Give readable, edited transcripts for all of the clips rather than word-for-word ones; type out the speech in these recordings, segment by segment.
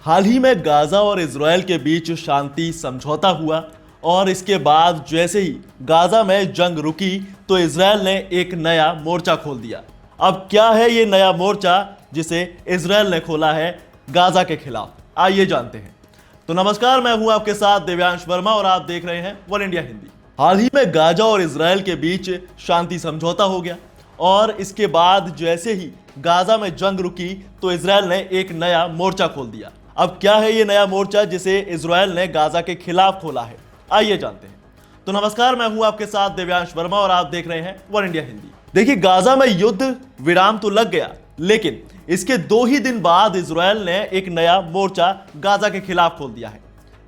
हाल ही में गाजा और इजराइल के बीच शांति समझौता हुआ और इसके बाद जैसे ही गाजा में जंग रुकी तो इजराइल ने एक नया मोर्चा खोल दिया। अब क्या है ये नया मोर्चा जिसे इजराइल ने खोला है गाजा के खिलाफ, आइए जानते हैं। तो नमस्कार, मैं हूं आपके साथ दिव्यांश वर्मा और आप देख रहे हैं वन इंडिया हिंदी। हाल ही में गाजा और इजराइल के बीच शांति समझौता हो गया और इसके बाद जैसे ही गाजा में जंग रुकी तो इजराइल ने एक नया मोर्चा खोल दिया। अब क्या है ये नया मोर्चा जिसे इजराइल ने गाजा के खिलाफ खोला है, आइए जानते हैं। तो नमस्कार, मैं हूं आपके साथ दिव्यांश वर्मा और आप देख रहे हैं वन इंडिया हिंदी। देखिए, गाजा में युद्ध विराम तो लग गया, लेकिन इसके 2 ही दिन बाद इजराइल ने एक नया मोर्चा गाजा के खिलाफ खोल दिया है।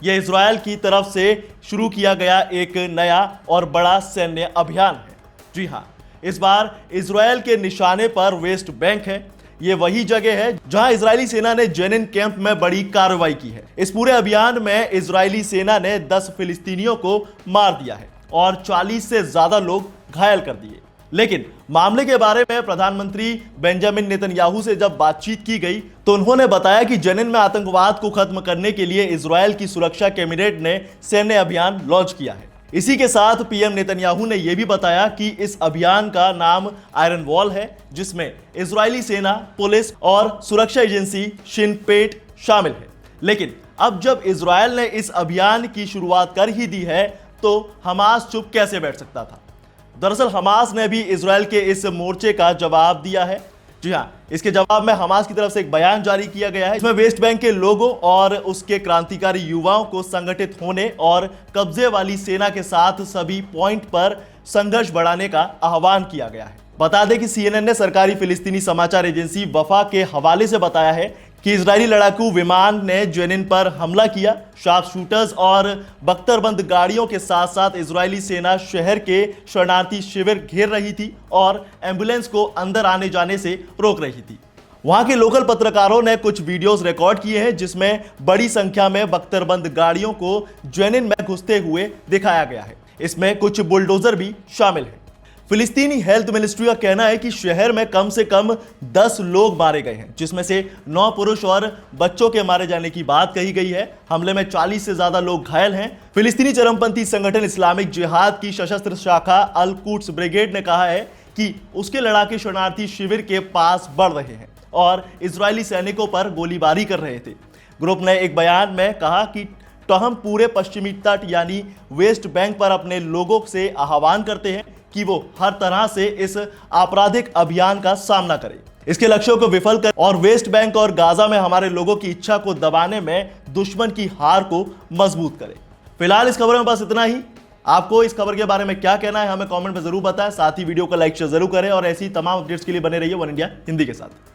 यह इजराइल की तरफ से शुरू किया गया एक नया और बड़ा सैन्य अभियान है। जी हां, इस बार इजराइल के निशाने पर वेस्ट बैंक है। ये वही जगह है जहां इजरायली सेना ने जेनिन कैंप में बड़ी कार्रवाई की है। इस पूरे अभियान में इजरायली सेना ने 10 फिलिस्तीनियों को मार दिया है और 40 से ज्यादा लोग घायल कर दिए। लेकिन मामले के बारे में प्रधानमंत्री बेंजामिन नेतन्याहू से जब बातचीत की गई तो उन्होंने बताया कि जेनिन में आतंकवाद को खत्म करने के लिए इजराइल की सुरक्षा कैबिनेट ने सैन्य अभियान लॉन्च किया है। इसी के साथ पीएम नेतन्याहू ने यह भी बताया कि इस अभियान का नाम आयरन वॉल है, जिसमें इजरायली सेना, पुलिस और सुरक्षा एजेंसी शिन बेट शामिल है। लेकिन अब जब इजराइल ने इस अभियान की शुरुआत कर ही दी है तो हमास चुप कैसे बैठ सकता था। दरअसल हमास ने भी इजराइल के इस मोर्चे का जवाब दिया है। जी हां, इसके जवाब में हमास की तरफ से एक बयान जारी किया गया है। इसमें वेस्ट बैंक के लोगों और उसके क्रांतिकारी युवाओं को संगठित होने और कब्जे वाली सेना के साथ सभी पॉइंट पर संघर्ष बढ़ाने का आह्वान किया गया है। बता दें कि सीएनएन ने सरकारी फिलिस्तीनी समाचार एजेंसी वफा के हवाले से बताया है कि इजरायली लड़ाकू विमान ने जेनिन पर हमला किया। शार्प शूटर्स और बख्तरबंद गाड़ियों के साथ साथ इजरायली सेना शहर के शरणार्थी शिविर घेर रही थी और एम्बुलेंस को अंदर आने जाने से रोक रही थी। वहां के लोकल पत्रकारों ने कुछ वीडियोस रिकॉर्ड किए हैं जिसमें बड़ी संख्या में बख्तरबंद गाड़ियों को जेनिन में घुसते हुए दिखाया गया है। इसमें कुछ बुलडोजर भी शामिल है। फिलिस्तीनी हेल्थ मिनिस्ट्री का कहना है कि शहर में कम से कम 10 लोग मारे गए हैं, जिसमें से 9 पुरुष और बच्चों के मारे जाने की बात कही गई है। हमले में 40 से ज्यादा लोग घायल हैं। फिलिस्तीनी चरमपंथी संगठन इस्लामिक जिहाद की सशस्त्र शाखा अल कुद्स ब्रिगेड ने कहा है कि उसके लड़ाके शरणार्थी शिविर के पास बढ़ रहे हैं और इजरायली सैनिकों पर गोलीबारी कर रहे थे। ग्रुप ने एक बयान में कहा कि हम पूरे पश्चिमी तट यानी वेस्ट बैंक पर अपने लोगों से आह्वान करते हैं कि वो हर तरह से इस आपराधिक अभियान का सामना करें, इसके लक्ष्यों को विफल कर और वेस्ट बैंक और गाजा में हमारे लोगों की इच्छा को दबाने में दुश्मन की हार को मजबूत करें। फिलहाल इस खबर में बस इतना ही। आपको इस खबर के बारे में क्या कहना है हमें कमेंट में जरूर बताएं। साथ ही वीडियो को लाइक शेयर जरूर करें और ऐसी तमाम अपडेट्स के लिए बने रहिए वन इंडिया हिंदी के साथ।